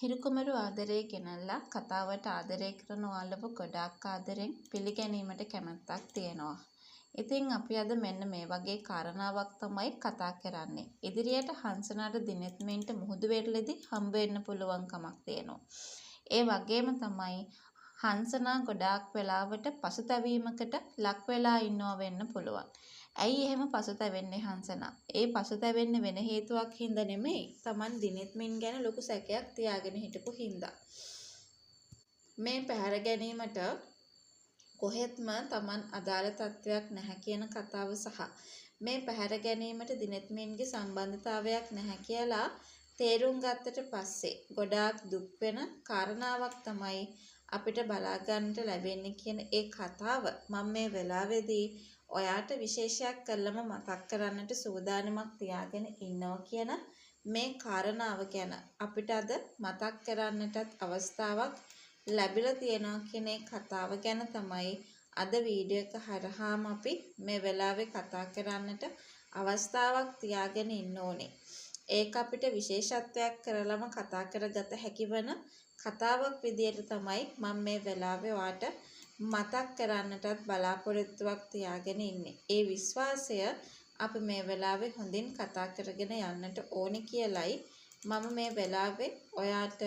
හිරුකුමරු ආදරේ ගෙනල්ලා කතාවට ආදරේ කරන ඔයාලව ගොඩාක් ආදරෙන් පිළිගැනීමට කැමැත්තක් තියෙනවා. ඉතින් අපි අද මෙන්න මේ වගේ කාරණාවක් තමයි කතා කරන්නේ. ඉදිරියට හංසනාට දිනෙත්මෙන්ට මුහුදු වෙරළේදී හම්බ වෙන්න පුළුවන්කමක් තියෙනවා. ඒ වගේම තමයි හංසනා ගොඩාක් වෙලාවට පසුතැවීමකට ලක් වෙලා ඉන්නවා වෙන්න පුළුවන්. ඇයි එහෙම පසුතැවෙන්නේ හංසනා? ඒ පසුතැවෙන්න වෙන හේතුවක් හින්දා නෙමෙයි. Taman දිනෙත්මින් ගැන ලොකු සැකයක් තියාගෙන හිටපු හින්දා. මේ පැහැර ගැනීමට කොහෙත්ම Taman අදාළ තත්වයක් නැහැ කියන කතාව සහ මේ පැහැර ගැනීමට දිනෙත්මින්ගේ සම්බන්ධතාවයක් නැහැ කියලා තේරුම් ගත්තට පස්සේ ගොඩාක් දුක් වෙන කාරණාවක් තමයි අපිට බලා ගන්නට ලැබෙන්නේ කියන ඒ කතාව මම මේ වෙලාවේදී ඔයාට විශේෂයක් කරලම මතක් කරන්නට සූදානමක් තියාගෙන ඉන්නවා කියන මේ කාරණාව ගැන අපිට අද මතක් කරන්නටත් අවස්ථාවක් ලැබිලා තියෙනවා කියන කතාව ගැන තමයි අද වීඩියෝ එක හරහාම අපි මේ වෙලාවේ කතා කරන්නට අවස්ථාවක් තියාගෙන ඉන්න ඕනේ. ඒක අපිට විශේෂත්වයක් කරලම කතා කරගත හැකි වෙන කතාවක් විදියට තමයි මම මේ වෙලාවේ ඔයාට මතක් කරන්නටත් බලාපොරොත්තුවක් තියාගෙන ඉන්නේ. ඒ විශ්වාසය අපි මේ වෙලාවේ හොඳින් කතා කරගෙන යන්නට ඕනි කියලයි මම මේ වෙලාවේ ඔයාට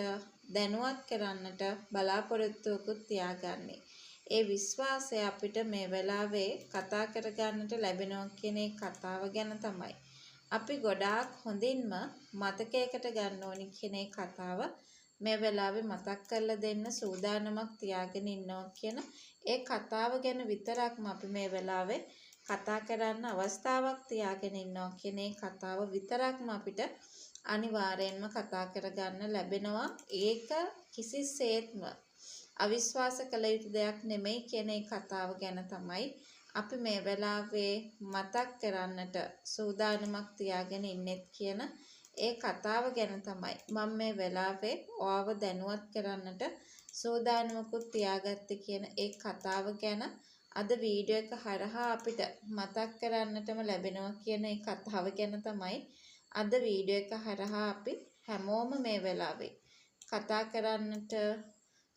දැනුවත් කරන්නට බලාපොරොත්තුවකුත් තියාගන්නේ. ඒ විශ්වාසය අපිට මේ වෙලාවේ කතා කරගන්නට ලැබෙනවා කියන කතාව ගැන තමයි. අපි ගොඩාක් හොඳින්ම මතකයකට ගන්න ඕනි කියන කතාව මේ වෙලාවේ මතක් කරලා දෙන්න සූදානමක් තියාගෙන ඉන්නවා කියන ඒ කතාව ගැන විතරක්ම අපි මේ වෙලාවේ කතා කරන්න අවස්ථාවක් තියාගෙන ඉන්නවා කියන කතාව විතරක්ම අපිට අනිවාර්යෙන්ම කතා කරගන්න ලැබෙනවා. ඒක කිසිසේත්ම අවිශ්වාස කළ යුතු දෙයක් නෙමෙයි කියන කතාව ගැන තමයි අපි මේ වෙලාවේ මතක් කරන්නට සූදානමක් තියාගෙන ඉන්නෙත් කියන ඒ කතාව ගැන තමයි මම මේ වෙලාවේ ඔයාව දැනුවත් කරන්නට සූදානමකුත් තියාගත්තේ කියන ඒ කතාව ගැන අද වීඩියෝ එක හරහා අපිට මතක් කරන්නටම ලැබෙනවා කියන ඒ කතාව ගැන තමයි අද වීඩියෝ එක හරහා අපි හැමෝම මේ වෙලාවේ කතා කරන්නට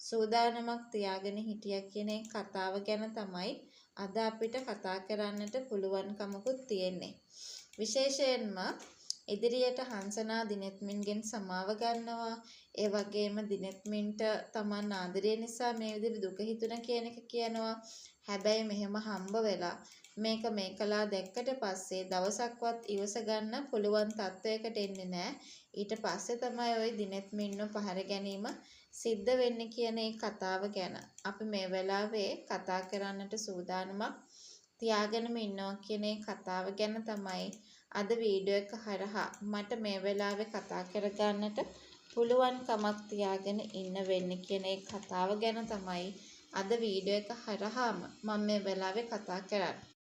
සූදානමක් තියාගෙන හිටියා කියන ඒ කතාව ගැන තමයි අද අපිට කතා කරන්නට පුළුවන්කමකුත් තියෙන්නේ. විශේෂයෙන්ම ඉදිරියට හංසනා දිනෙත්මින්ගෙන් සමාව ගන්නවා. ඒ වගේම දිනෙත්මින්ට Taman ආදරය නිසා මේ විදිහට දුක හිතුණ කියන එක කියනවා. හැබැයි මෙහෙම හම්බ වෙලා මේක මේකලා දැක්කට පස්සේ දවසක්වත් ඉවස ගන්න පුළුවන් තත්වයකට එන්නේ නැහැ. ඊට පස්සේ තමයි ওই දිනෙත්මින්ව පහර ගැනීම සිද්ධ වෙන්නේ කියන ඒ කතාව ගැන අපි මේ වෙලාවේ කතා කරන්නට සූදානමක් තියාගෙනම ඉන්නවා කියන ඒ කතාව ගැන තමයි අද වීඩියෝ එක හරහා මට මේ වෙලාවේ කතා කරගන්නට පුළුවන් කමක් තියාගෙන ඉන්න වෙන්නේ කියන ඒ කතාව ගැන තමයි අද වීඩියෝ එක හරහාම මම මේ වෙලාවේ කතා කරන්නේ.